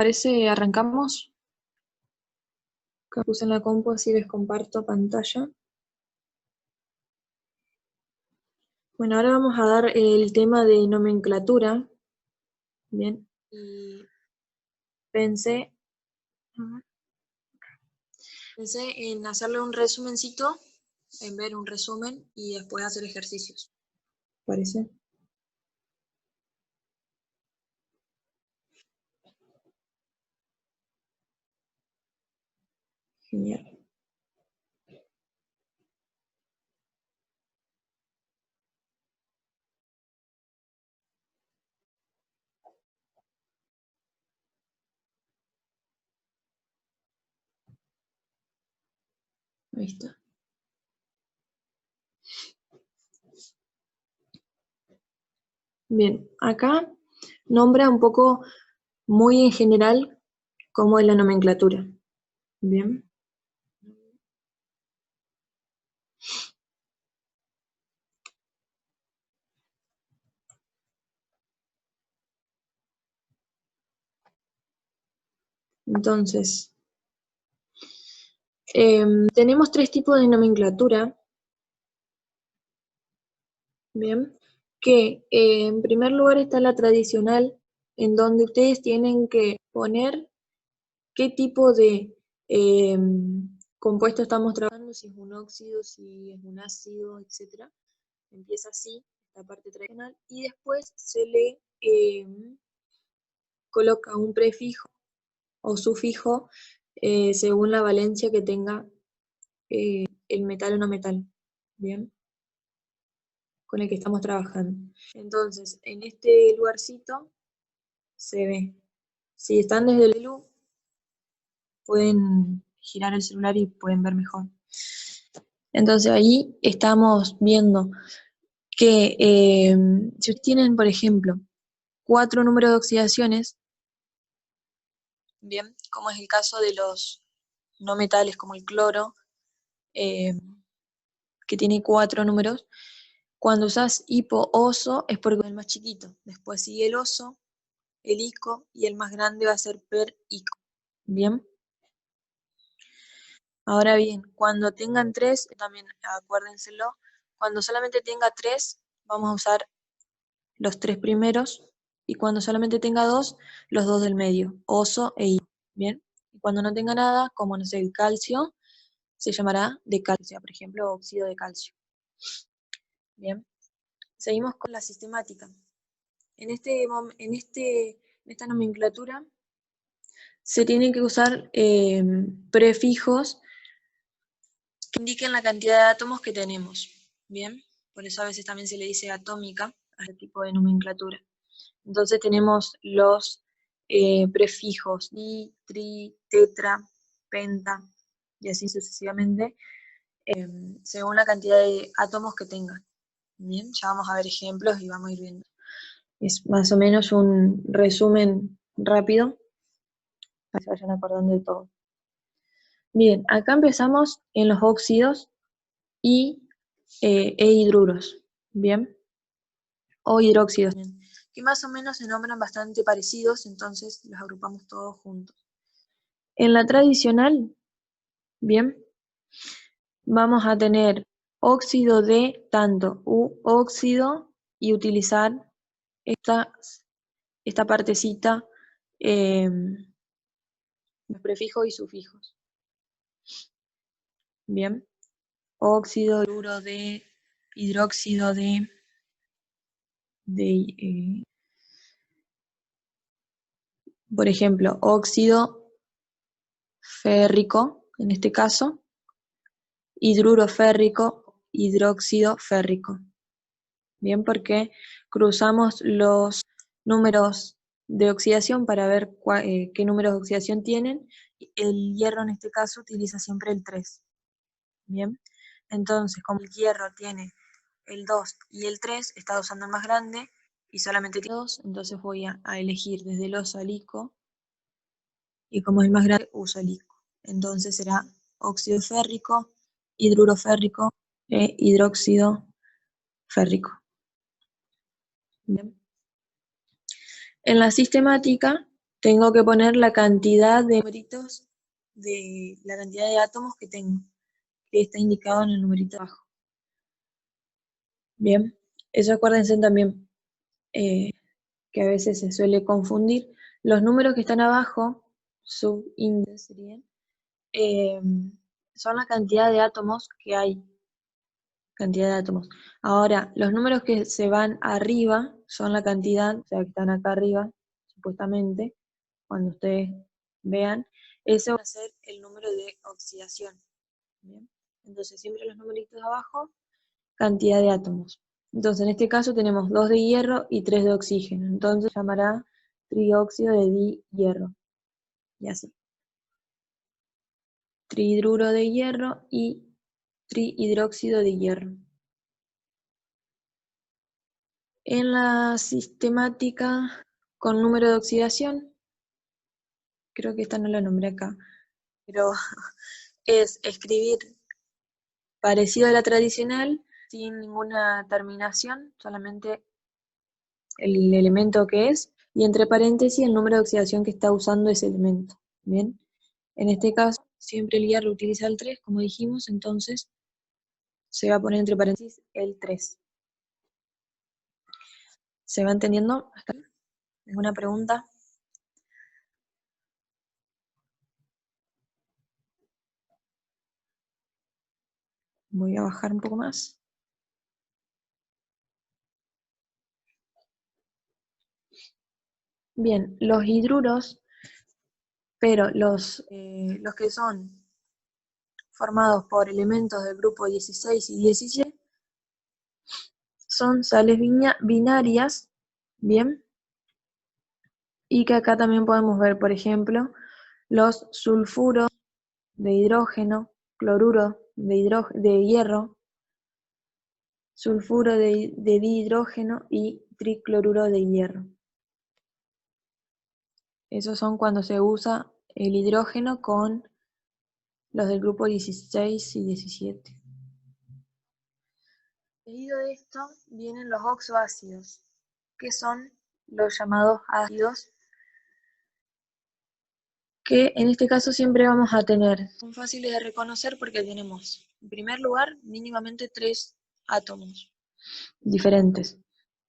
Parece, arrancamos. Acá puse en la compu, así les comparto pantalla. Bueno, ahora vamos a dar el tema de nomenclatura. Bien, y pensé en hacerle un resumencito, en ver un resumen y después hacer ejercicios. ¿Parece? Genial. Ahí está. Bien, acá nombra un poco muy en general cómo es la nomenclatura. Bien. Entonces, tenemos tres tipos de nomenclatura. Bien, que en primer lugar está la tradicional, en donde ustedes tienen que poner qué tipo de compuesto estamos trabajando, si es un óxido, si es un ácido, etc. Empieza así, la parte tradicional, y después se le coloca un prefijo o sufijo según la valencia que tenga el metal o no metal, ¿bien? Con el que estamos trabajando. Entonces, en este lugarcito se ve. Si están desde el menú, pueden girar el celular y pueden ver mejor. Entonces ahí estamos viendo que si tienen, por ejemplo, 4 números de oxidaciones, bien, como es el caso de los no metales como el cloro, que tiene 4 números, cuando usas hipo-oso es porque es el más chiquito. Después sigue el oso, el ico, y el más grande va a ser per-ico. Bien. Ahora bien, cuando tengan 3, también acuérdenselo, cuando solamente tenga 3, vamos a usar los 3 primeros, y cuando solamente tenga 2, los 2 del medio, oso e ico. Bien. Y cuando no tenga nada, como no sé, el calcio, se llamará de calcio, por ejemplo, óxido de calcio. Bien. Seguimos con la sistemática. En esta nomenclatura se tienen que usar prefijos que indiquen la cantidad de átomos que tenemos. Bien, por eso a veces también se le dice atómica a este tipo de nomenclatura. Entonces tenemos los prefijos di, tri, tetra, penta, y así sucesivamente, según la cantidad de átomos que tengan. Bien, ya vamos a ver ejemplos y vamos a ir viendo. Es más o menos un resumen rápido, para que se vayan acordando de todo. Bien, acá empezamos en los óxidos e hidruros, ¿bien? O hidróxidos, que más o menos se nombran bastante parecidos, entonces los agrupamos todos juntos. En la tradicional, ¿bien? Vamos a tener óxido de tanto, óxido, y utilizar esta partecita, los prefijos y sufijos. Bien, óxido, hidruro de, hidróxido de por ejemplo, óxido férrico, en este caso, hidruro férrico, hidróxido férrico. Bien, porque cruzamos los números de oxidación para ver qué números de oxidación tienen. El hierro en este caso utiliza siempre el 3. Bien, entonces como el hierro tiene el 2 y el 3, está usando el más grande y solamente tiene 2, entonces voy a elegir desde el oso al ico, y como es el más grande, uso el ico. Entonces será óxido férrico, hidruro férrico e hidróxido férrico. Bien. En la sistemática tengo que poner la cantidad de numeritos, de la cantidad de átomos que tengo, que está indicado en el numerito abajo. Bien, eso acuérdense también, que a veces se suele confundir. Los números que están abajo, subíndices serían, eh, son la cantidad de átomos que hay. Cantidad de átomos. Ahora, los números que se van arriba son la cantidad, o sea, que están acá arriba, supuestamente, cuando ustedes vean, ese va a ser el número de oxidación. ¿Bien? Entonces, siempre los numeritos abajo, cantidad de átomos. Entonces, en este caso tenemos 2 de hierro y 3 de oxígeno. Entonces, se llamará trióxido de hierro. Y así. Trihidruro de hierro y trihidróxido de hierro. En la sistemática con número de oxidación, creo que esta no la nombré acá, pero es escribir parecido a la tradicional, sin ninguna terminación, solamente el elemento que es, y entre paréntesis el número de oxidación que está usando ese elemento. Bien, en este caso, siempre el hierro utiliza el 3, como dijimos, entonces se va a poner entre paréntesis el 3. ¿Se va entendiendo? ¿Alguna pregunta? Voy a bajar un poco más. Bien, los hidruros, pero los que son formados por elementos del grupo 16 y 17 son sales binarias, bien, y que acá también podemos ver, por ejemplo, los sulfuros de hidrógeno, cloruro de hierro, sulfuro de dihidrógeno y tricloruro de hierro. Esos son cuando se usa el hidrógeno con los del grupo 16 y 17. Seguido de esto vienen los oxoácidos, que son los llamados ácidos, que en este caso siempre vamos a tener. Son fáciles de reconocer porque tenemos, en primer lugar, mínimamente 3 átomos diferentes.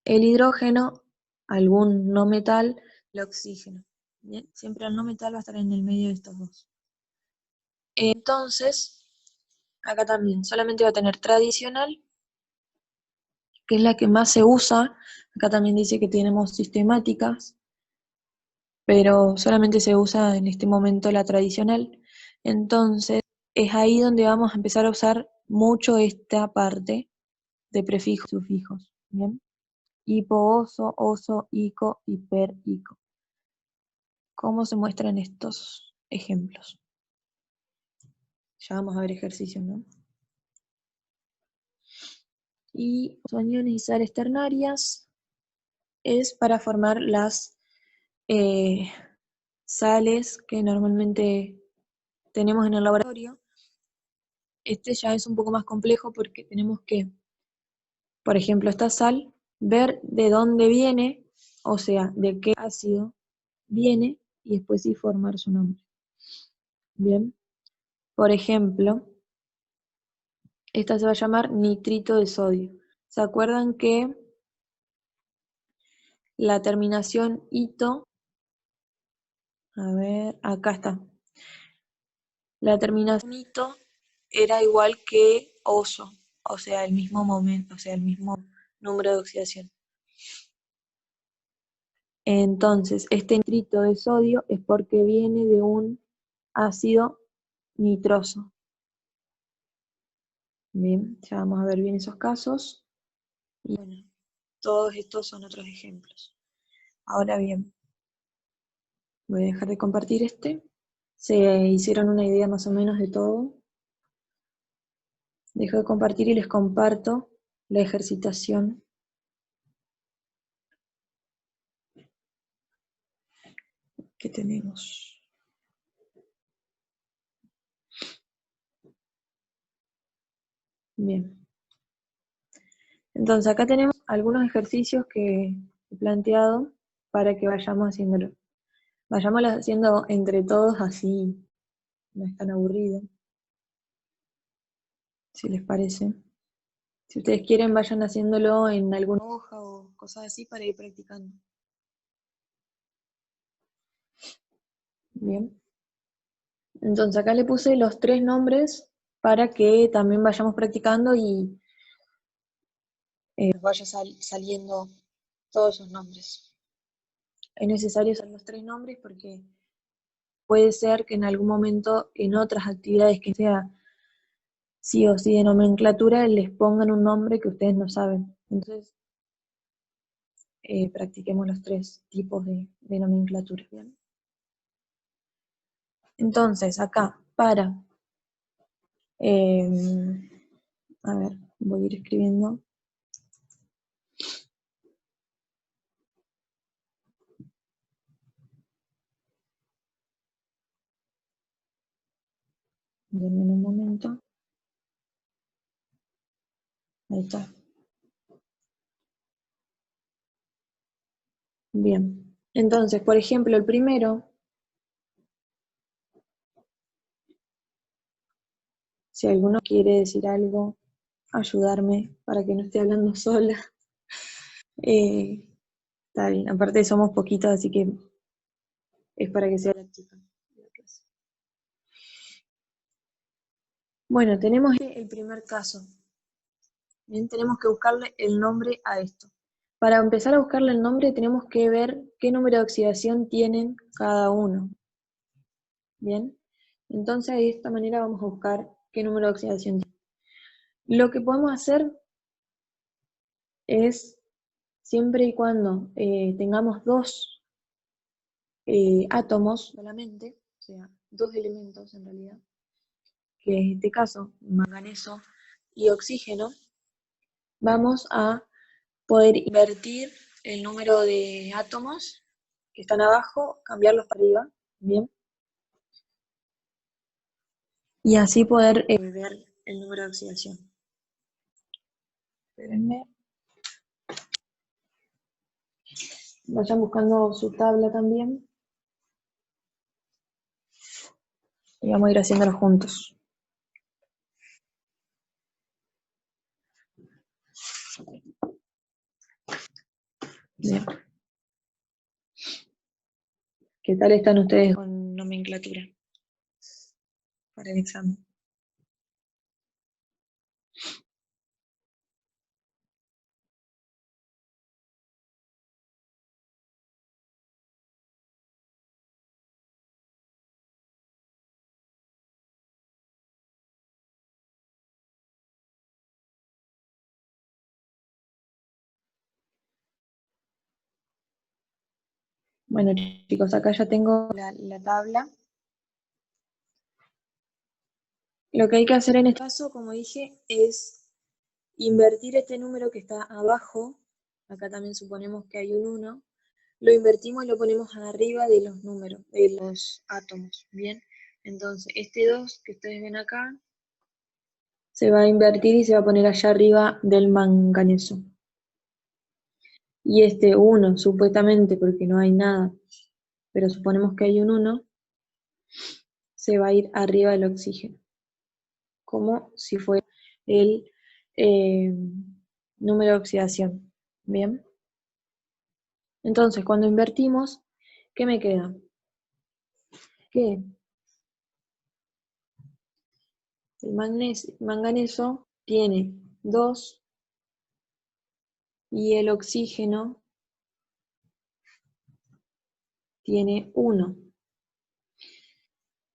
El hidrógeno, algún no metal, el oxígeno. Bien, siempre el no metal va a estar en el medio de estos dos. Entonces, acá también solamente va a tener tradicional, que es la que más se usa. Acá también dice que tenemos sistemáticas, pero solamente se usa en este momento la tradicional. Entonces, es ahí donde vamos a empezar a usar mucho esta parte de prefijos y sufijos. ¿Bien? Hipo, oso, ico, hiper, ico. ¿Cómo se muestran estos ejemplos? Ya vamos a ver ejercicios, ¿no? Y aniones y sales ternarias es para formar las sales que normalmente tenemos en el laboratorio. Este ya es un poco más complejo porque tenemos que, por ejemplo, esta sal, ver de dónde viene, o sea, de qué ácido viene, y después sí formar su nombre. Bien, por ejemplo, esta se va a llamar nitrito de sodio. ¿Se acuerdan que la terminación ito, a ver, acá está, la terminación ito era igual que oso, o sea, el mismo momento, o sea, el mismo número de oxidación. Entonces, este nitrito de sodio es porque viene de un ácido nitroso. Bien, ya vamos a ver bien esos casos. Y bueno, todos estos son otros ejemplos. Ahora bien, voy a dejar de compartir este. Se hicieron una idea más o menos de todo. Dejo de compartir y les comparto la ejercitación. Que tenemos. Bien. Entonces acá tenemos algunos ejercicios que he planteado para que vayamos haciéndolo. Vayámoslas haciendo entre todos, así no es tan aburrido, si les parece. Si ustedes quieren, vayan haciéndolo en alguna hoja o cosas así para ir practicando. Bien. Entonces acá le puse los 3 nombres para que también vayamos practicando y nos vaya saliendo todos esos nombres. Es necesario usar los 3 nombres porque puede ser que en algún momento en otras actividades que sea sí o sí de nomenclatura les pongan un nombre que ustedes no saben. Entonces, practiquemos los 3 tipos de nomenclatura. ¿Bien? Entonces, acá, a ver, voy a ir escribiendo. Denme un momento. Ahí está. Bien. Entonces, por ejemplo, el primero, si alguno quiere decir algo, ayudarme para que no esté hablando sola. Eh, Está bien. Aparte somos poquitos, así que es para que sea la chica. Bueno, tenemos el primer caso. Bien, tenemos que buscarle el nombre a esto. Para empezar a buscarle el nombre tenemos que ver qué número de oxidación tienen cada uno. Bien, entonces de esta manera vamos a buscar qué número de oxidación tiene. Lo que podemos hacer es, siempre y cuando tengamos 2 átomos solamente, o sea, 2 elementos en realidad, que en este caso, manganeso y oxígeno, vamos a poder invertir el número de átomos que están abajo, cambiarlos para arriba, ¿bien? Y así poder ver el número de oxidación. Espérenme. Vayan buscando su tabla también y vamos a ir haciéndolo juntos. Bien. ¿Qué tal están ustedes con nomenclatura para el examen? Bueno, chicos, acá ya tengo la tabla. Lo que hay que hacer en este caso, como dije, es invertir este número que está abajo. Acá también suponemos que hay un 1. Lo invertimos y lo ponemos arriba de los números, de los átomos, ¿bien? Entonces, este 2 que ustedes ven acá, se va a invertir y se va a poner allá arriba del manganeso. Y este 1, supuestamente, porque no hay nada, pero suponemos que hay un 1, se va a ir arriba del oxígeno, como si fuera el eh, número de oxidación, ¿bien? Entonces, cuando invertimos, ¿qué me queda? Que el manganeso tiene 2 y el oxígeno tiene 1.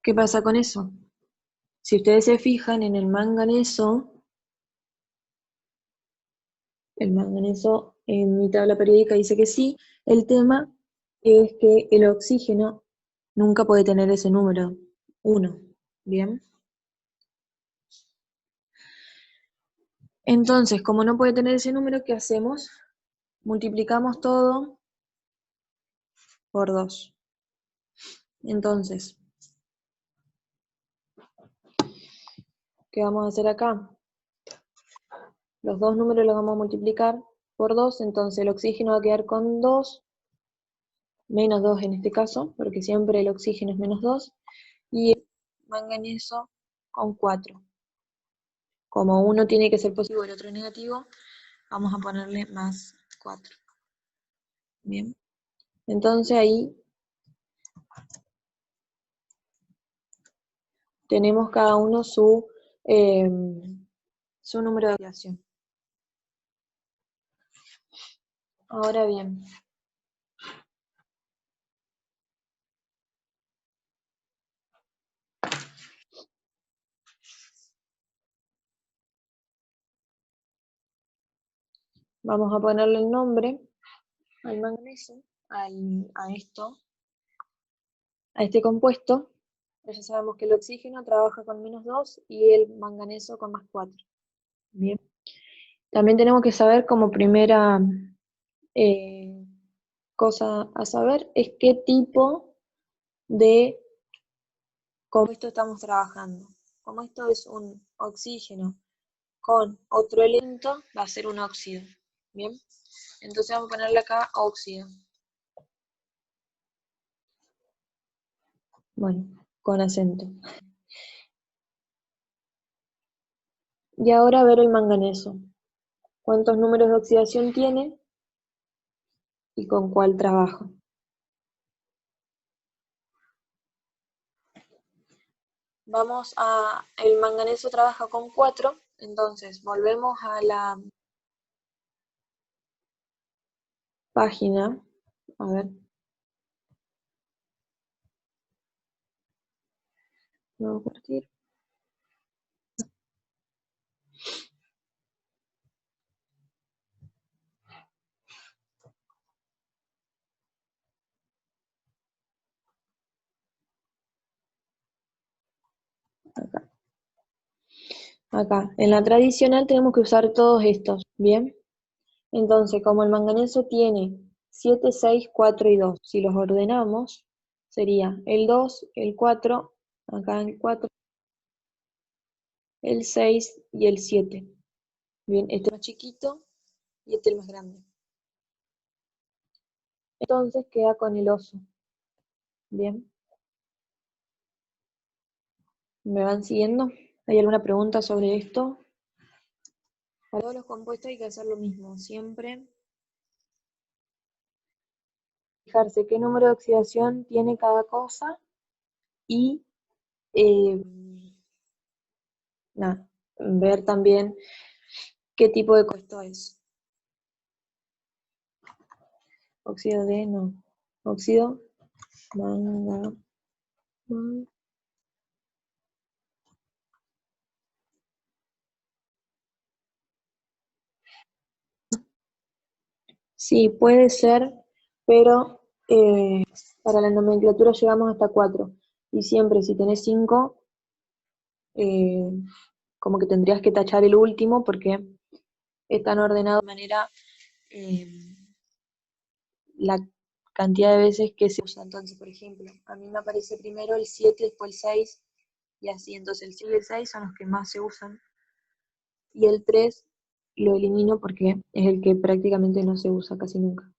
¿Qué pasa con eso? Si ustedes se fijan en el manganeso en mi tabla periódica dice que sí, el tema es que el oxígeno nunca puede tener ese número 1, ¿bien? Entonces, como no puede tener ese número, ¿qué hacemos? Multiplicamos todo por 2. Entonces, ¿qué vamos a hacer acá? Los 2 números los vamos a multiplicar por 2, entonces el oxígeno va a quedar con 2 menos 2 en este caso, porque siempre el oxígeno es menos 2, y el manganeso con 4. Como uno tiene que ser positivo y el otro negativo, vamos a ponerle más 4. Bien, entonces ahí tenemos cada uno su número de oxidación. Ahora bien, vamos a ponerle el nombre al magnesio, a este compuesto. Ya sabemos que el oxígeno trabaja con menos 2 y el manganeso con más 4. Bien. También tenemos que saber como primera cosa a saber es qué tipo de compuesto estamos trabajando. Como esto es un oxígeno con otro elemento, va a ser un óxido. Bien, entonces vamos a ponerle acá óxido. Bueno, con acento. Y ahora ver el manganeso. ¿Cuántos números de oxidación tiene y con cuál trabaja? El manganeso trabaja con 4, entonces volvemos a la página, a ver, nuevo partir. Acá. Acá, en la tradicional tenemos que usar todos estos, ¿bien? Entonces, como el manganeso tiene 7, 6, 4 y 2, si los ordenamos, sería el 2, el 4, acá el 4, el 6 y el 7. Bien, este más chiquito y este el más grande. Entonces queda con el oso. Bien, ¿me van siguiendo? ¿Hay alguna pregunta sobre esto? Para todos los compuestos hay que hacer lo mismo, siempre fijarse qué número de oxidación tiene cada cosa y eh, ver también qué tipo de compuesto es. Óxido de, no. Óxido, manga, sí, puede ser, pero para la nomenclatura llegamos hasta 4. Y siempre si tenés 5, como que tendrías que tachar el último porque están ordenados de manera eh, la cantidad de veces que se usa. Entonces, por ejemplo, a mí me aparece primero el 7, después el 6, y así. Entonces el 7 y el 6 son los que más se usan. Y el 3 lo elimino porque es el que prácticamente no se usa casi nunca.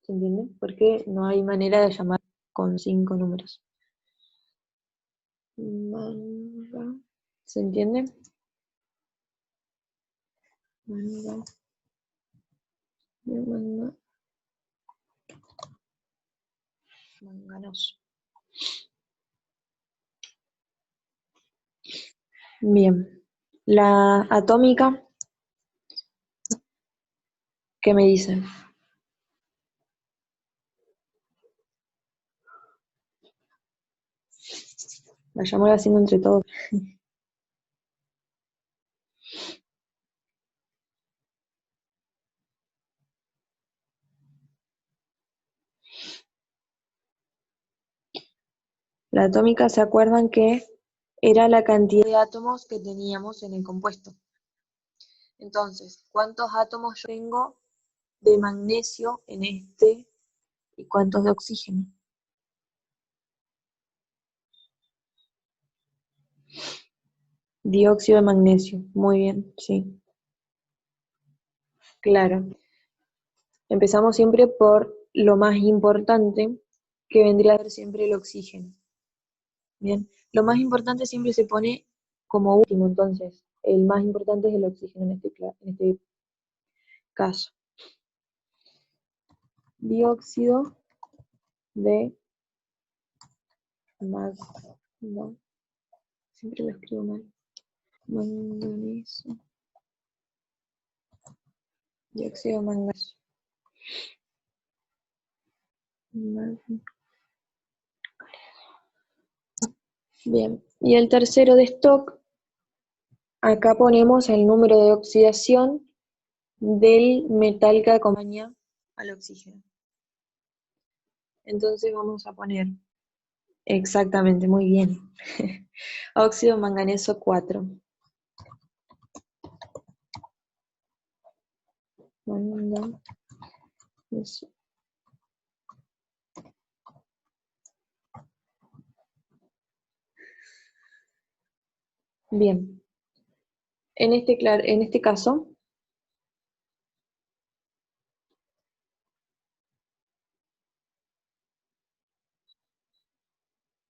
¿Se entiende? Porque no hay manera de llamar con 5 números. Manga. ¿Se entiende? Manga. Manga. Manganoso. Bien. La atómica, ¿qué me dicen? Vayamos haciendo entre todos. La atómica, ¿se acuerdan que era la cantidad de átomos que teníamos en el compuesto? Entonces, ¿cuántos átomos yo tengo de magnesio en este y cuántos de oxígeno? Dióxido de magnesio. Muy bien, sí. Claro. Empezamos siempre por lo más importante, que vendría a ser siempre el oxígeno. Bien, lo más importante siempre se pone como último, entonces el más importante es el oxígeno en este caso. Dióxido de no, siempre lo escribo mal. Manganeso. Dióxido de manganeso. Bien, y el tercero de stock, acá ponemos el número de oxidación del metal que acompaña al oxígeno. Entonces vamos a poner, exactamente, muy bien, óxido manganeso 4. Manganeso. Bien, en este caso,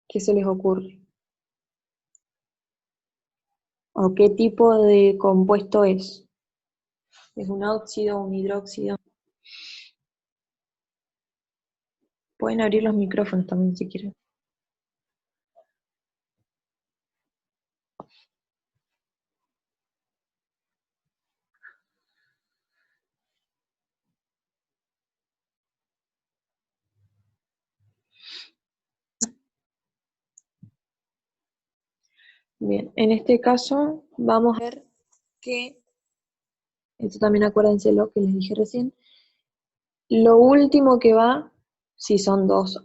¿qué se les ocurre? ¿O qué tipo de compuesto es? ¿Es un óxido, un hidróxido? Pueden abrir los micrófonos también si quieren. Bien, en este caso vamos a ver que, esto también acuérdense lo que les dije recién, lo último que va, si son dos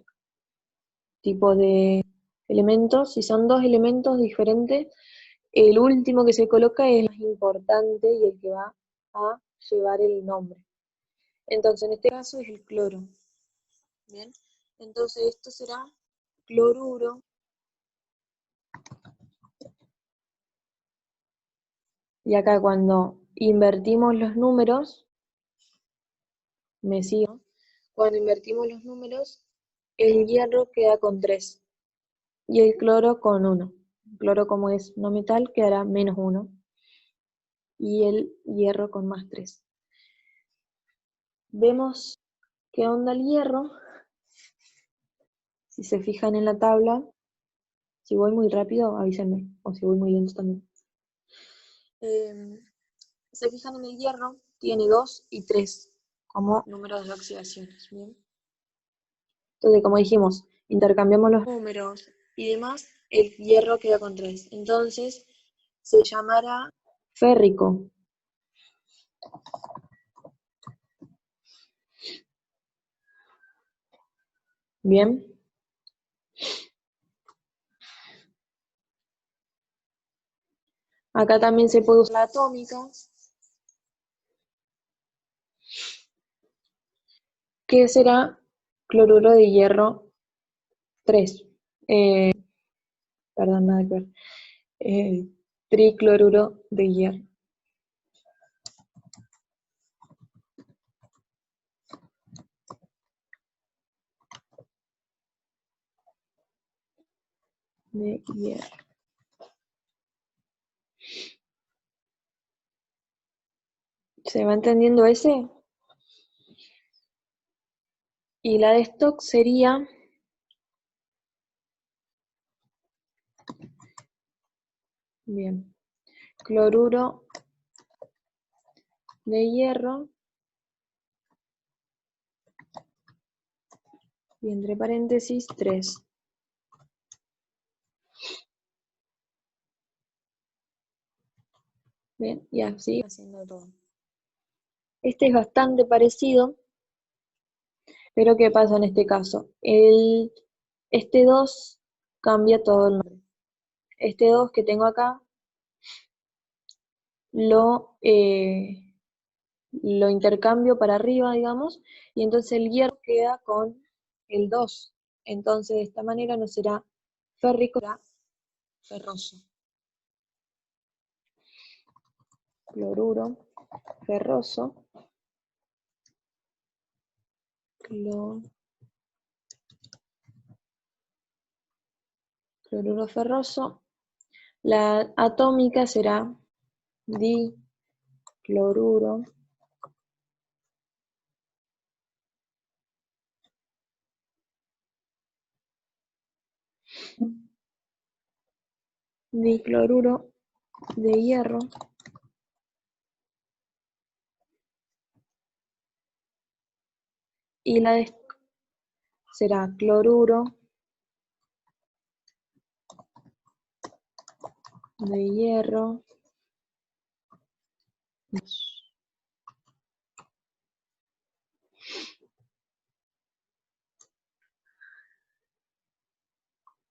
tipos de elementos, si son dos elementos diferentes, el último que se coloca es el más importante y el que va a llevar el nombre. Entonces, en este caso es el cloro. Bien, entonces esto será cloruro. Y acá cuando invertimos los números, me sigo, cuando invertimos los números, el hierro queda con 3 y el cloro con 1. El cloro, como es no metal, quedará -1 y el hierro con +3. Vemos qué onda el hierro. Si se fijan en la tabla, si voy muy rápido, avísenme, o si voy muy lento también. Se fijan en el hierro, tiene 2 y 3 como números de oxidaciones. ¿Bien? Entonces, como dijimos, intercambiamos los números y demás, el hierro queda con 3. Entonces, se llamará férrico. Bien. Acá también se puede usar la atómica, que será cloruro de hierro 3. Perdón, nada que ver. Tricloruro de hierro. De hierro. ¿Se va entendiendo ese? Y la de stock sería bien, cloruro de hierro y entre paréntesis 3. Bien, y así haciendo todo. Este es bastante parecido, pero ¿qué pasa en este caso? Este 2 cambia todo el nombre. Este 2 que tengo acá lo intercambio para arriba, digamos, y entonces el hierro queda con el 2. Entonces de esta manera no será férrico, será ferroso. Cloruro, ferroso, cloruro ferroso. La atómica será dicloruro de hierro. Y la será cloruro de hierro.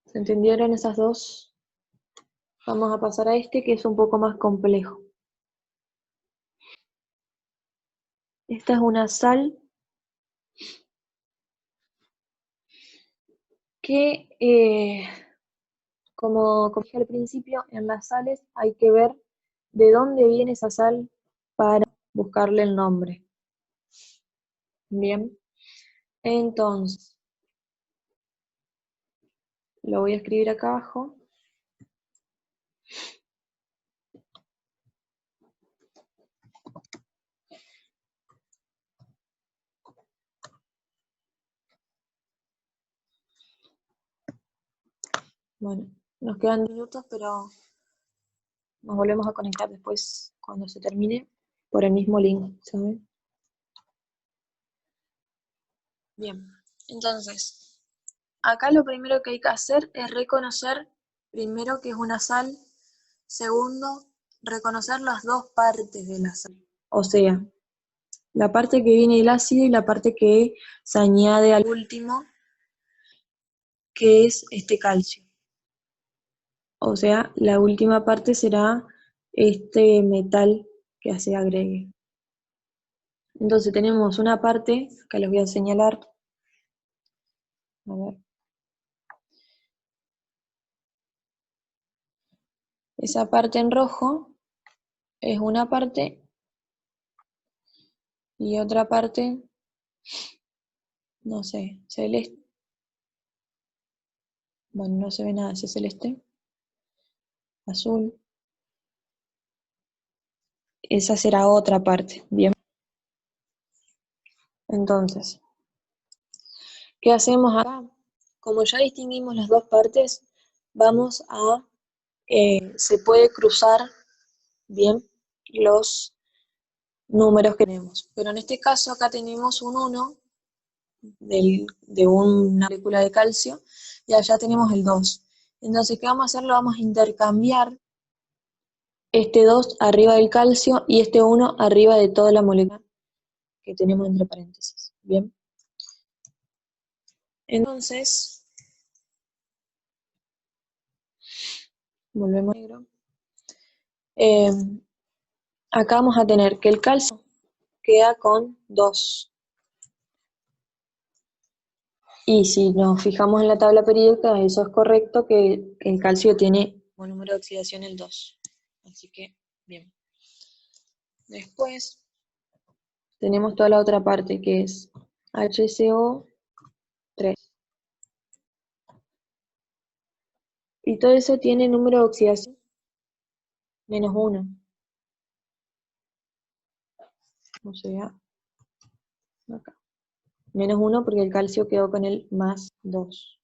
¿Se entendieron esas dos? Vamos a pasar a este que es un poco más complejo. Esta es una sal que, como dije al principio, en las sales hay que ver de dónde viene esa sal para buscarle el nombre. Bien, entonces, lo voy a escribir acá abajo. Bueno, nos quedan minutos, pero nos volvemos a conectar después cuando se termine por el mismo link, ¿saben? Bien, entonces, acá lo primero que hay que hacer es reconocer, primero, que es una sal. Segundo, reconocer las dos partes de la sal. O sea, la parte que viene del ácido y la parte que se añade al último, que es este calcio. O sea, la última parte será este metal que se agregue. Entonces tenemos una parte, que les voy a señalar. A ver. Esa parte en rojo es una parte y otra parte, no sé, celeste. Bueno, no se ve nada, si es celeste, azul. Esa será otra parte, ¿bien? Entonces, ¿qué hacemos acá? Como ya distinguimos las dos partes, vamos a, se puede cruzar bien los números que tenemos. Pero en este caso acá tenemos un 1 de una molécula de calcio y allá tenemos el 2. Entonces, ¿qué vamos a hacer? Lo vamos a intercambiar este 2 arriba del calcio y este 1 arriba de toda la molécula que tenemos entre paréntesis. Bien. Entonces, volvemos a negro. Acá vamos a tener que el calcio queda con 2. Y si nos fijamos en la tabla periódica, eso es correcto, que el calcio tiene como número de oxidación el 2. Así que, bien. Después tenemos toda la otra parte que es HCO3. Y todo eso tiene número de oxidación -1. O sea, acá. -1 porque el calcio quedó con el +2.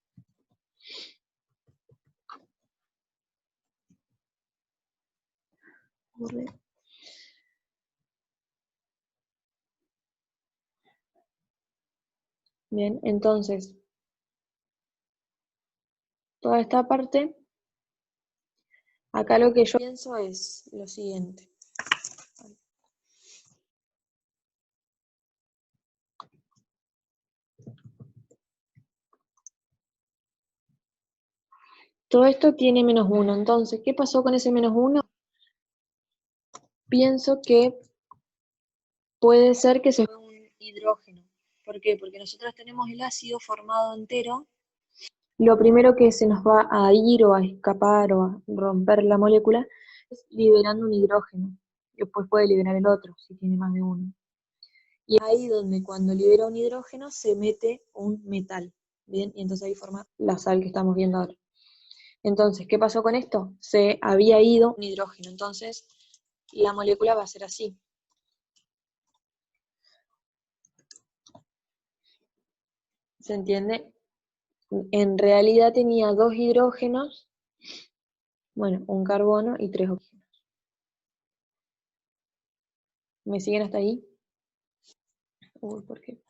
Bien, entonces, toda esta parte, acá lo que yo pienso es lo siguiente. Todo esto tiene -1, entonces, ¿qué pasó con ese -1? Pienso que puede ser que se fue un hidrógeno. ¿Por qué? Porque nosotros tenemos el ácido formado entero. Lo primero que se nos va a ir o a escapar o a romper la molécula es liberando un hidrógeno. Después puede liberar el otro, si tiene más de uno. Y ahí donde cuando libera un hidrógeno se mete un metal. Bien, y entonces ahí forma la sal que estamos viendo ahora. Entonces, ¿qué pasó con esto? Se había ido un hidrógeno, entonces la molécula va a ser así. ¿Se entiende? En realidad tenía 2 hidrógenos, bueno, un carbono y 3 oxígenos. ¿Me siguen hasta ahí? Uy, ¿por qué?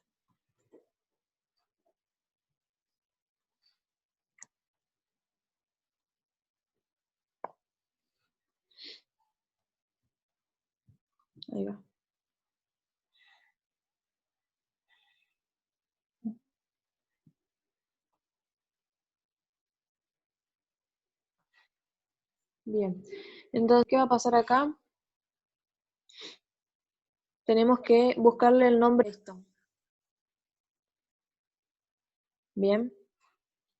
Ahí va. Bien. Entonces, ¿qué va a pasar acá? Tenemos que buscarle el nombre a esto. Bien.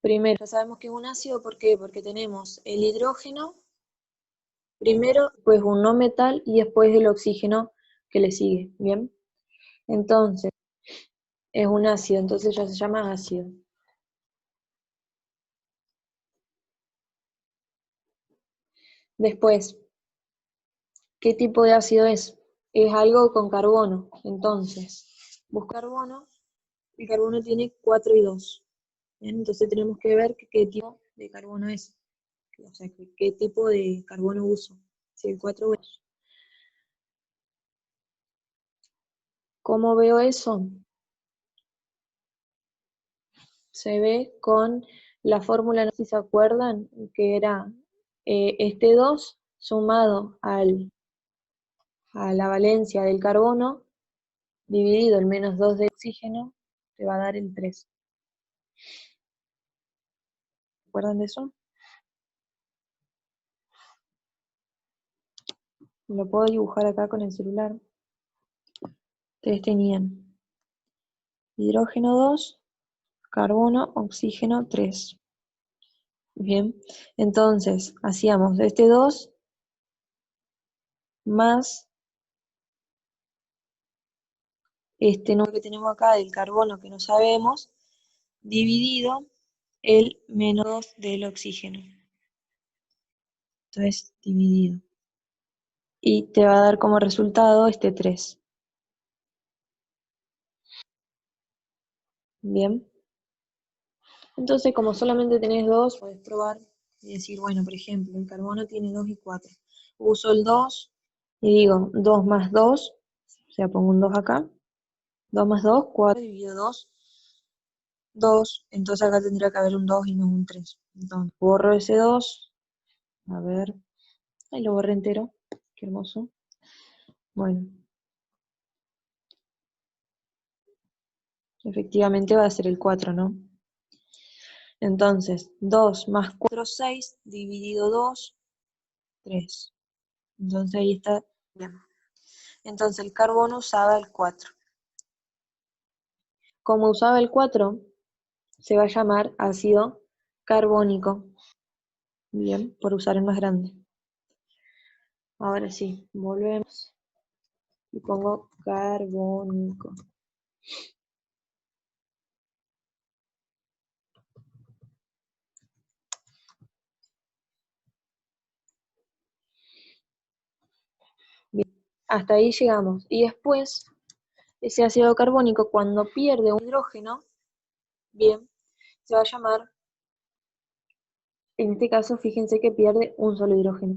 Primero, ya sabemos que es un ácido, ¿por qué? Porque tenemos el hidrógeno primero, pues un no metal y después el oxígeno que le sigue. Bien. Entonces, es un ácido, entonces ya se llama ácido. Después, ¿qué tipo de ácido es? Es algo con carbono. Entonces, buscar carbono, el carbono tiene 4 y 2. Bien, entonces tenemos que ver qué tipo de carbono es. O sea, qué tipo de carbono uso. Si el 4 o el 2. ¿Cómo veo eso? Se ve con la fórmula, no sé si se acuerdan, que era este 2 sumado a la valencia del carbono, dividido el menos 2 de oxígeno, te va a dar el 3. ¿Se acuerdan de eso? Lo puedo dibujar acá con el celular. Ustedes tenían hidrógeno 2, carbono, oxígeno 3. Bien, entonces hacíamos este 2 más este número que tenemos acá del carbono que no sabemos, dividido el menos 2 del oxígeno. Entonces, dividido. Y te va a dar como resultado este 3. Bien. Entonces, como solamente tenés 2, podés probar y decir, bueno, por ejemplo, el carbono tiene 2 y 4. Uso el 2 y digo 2 más 2, o sea, pongo un 2 acá. 2 más 2, 4 dividido 2, 2. Entonces acá tendría que haber un 2 y no un 3. Entonces, borro ese 2. A ver. Ahí lo borré entero. Qué hermoso. Bueno, efectivamente va a ser el 4, ¿no? Entonces, 2 más 4, 6, dividido 2, 3. Entonces ahí está bien. Entonces el carbono usaba el 4. Como usaba el 4, se va a llamar ácido carbónico. Bien, por usar el más grande. Ahora sí, volvemos y pongo carbónico. Bien, hasta ahí llegamos. Y después, ese ácido carbónico, cuando pierde un hidrógeno, bien, se va a llamar, en este caso, fíjense que pierde un solo hidrógeno.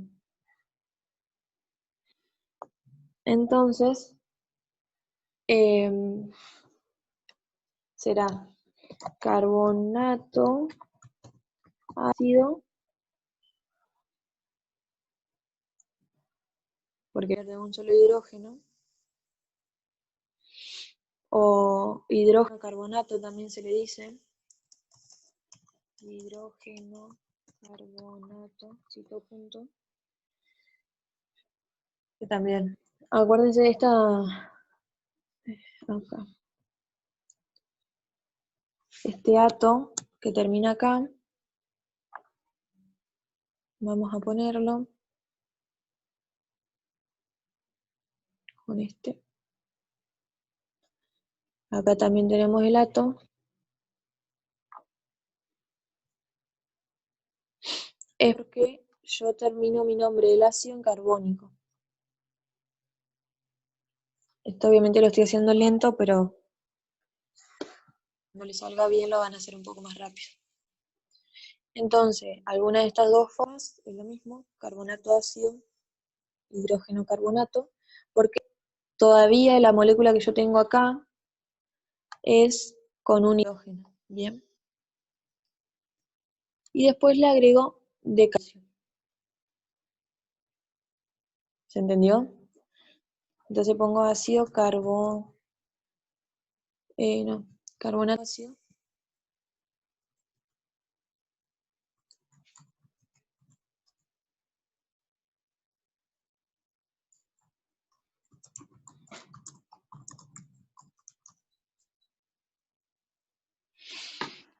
Entonces, será carbonato ácido, porque pierde un solo hidrógeno, o hidrógeno carbonato también se le dice, hidrógeno carbonato, cito punto, que también, acuérdense de esta, acá, este ato que termina acá, vamos a ponerlo con este, acá también tenemos el ato, es porque yo termino mi nombre del ácido en carbónico. Esto obviamente lo estoy haciendo lento, pero cuando les salga bien lo van a hacer un poco más rápido. Entonces, alguna de estas dos formas es lo mismo, carbonato ácido, hidrógeno carbonato, porque todavía la molécula que yo tengo acá es con un hidrógeno, ¿bien? Y después le agrego de calcio. ¿Se entendió? Entonces pongo ácido, no, carbonato ácido,